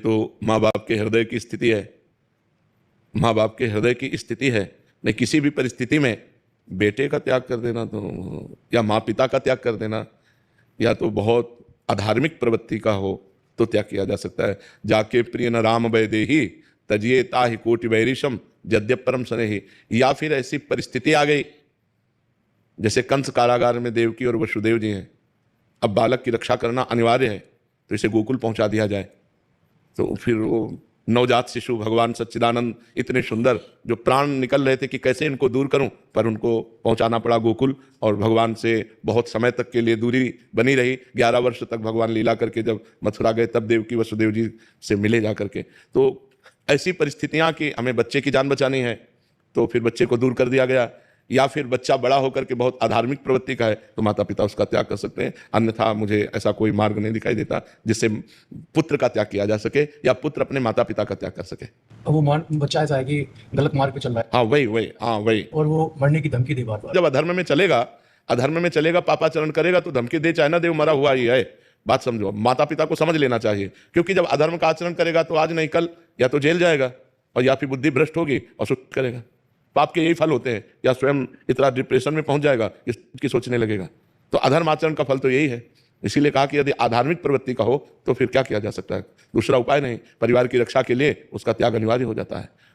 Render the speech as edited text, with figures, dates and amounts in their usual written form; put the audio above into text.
तो माँ बाप के हृदय की स्थिति है, माँ बाप के हृदय की स्थिति है। नहीं, किसी भी परिस्थिति में बेटे का त्याग कर देना तो, या माँ पिता का त्याग कर देना, या तो बहुत अधार्मिक प्रवृत्ति का हो तो त्याग किया जा सकता है। जाके प्रिय न राम वैदेही तजिए ताहि कोटि वैरिशम यद्यप परम स्नेही। या फिर ऐसी परिस्थिति आ गई जैसे कंस कारागार में देवकी और वसुदेव जी हैं, अब बालक की रक्षा करना अनिवार्य है, तो इसे गोकुल पहुंचा दिया जाए। तो फिर वो नवजात शिशु भगवान सच्चिदानंद इतने सुंदर, जो प्राण निकल रहे थे कि कैसे इनको दूर करूं, पर उनको पहुंचाना पड़ा गोकुल, और भगवान से बहुत समय तक के लिए दूरी बनी रही। 11 वर्ष तक भगवान लीला करके जब मथुरा गए तब देवकी वसुदेव जी से मिले जा करके। तो ऐसी परिस्थितियां कि हमें बच्चे की जान बचानी है तो फिर बच्चे को दूर कर दिया गया। या फिर बच्चा बड़ा होकर के बहुत अधार्मिक प्रवृत्ति का है तो माता पिता उसका त्याग कर सकते हैं। अन्यथा मुझे ऐसा कोई मार्ग नहीं दिखाई देता जिससे पुत्र का त्याग किया जा सके या पुत्र अपने माता पिता का त्याग कर सके। वो बच्चा ऐसा है कि गलत मार्ग पे चल रहा है, हाँ वही, और वो मरने की धमकी दे बार-बार। जब अधर्म में चलेगा पापाचरण करेगा तो धमकी दे, चाहे ना दे, मरा हुआ ही है। बात समझो, माता पिता को समझ लेना चाहिए, क्योंकि जब अधर्म का आचरण करेगा तो आज नहीं कल या तो जेल जाएगा और या फिर बुद्धि भ्रष्ट होगी और सुख करेगा। पाप के यही फल होते हैं, या स्वयं इतना डिप्रेशन में पहुंच जाएगा कि सोचने लगेगा। तो अधर्म आचरण का फल तो यही है। इसीलिए कहा कि यदि आधार्मिक प्रवृत्ति का हो तो फिर क्या किया जा सकता है, दूसरा उपाय नहीं, परिवार की रक्षा के लिए उसका त्याग अनिवार्य हो जाता है।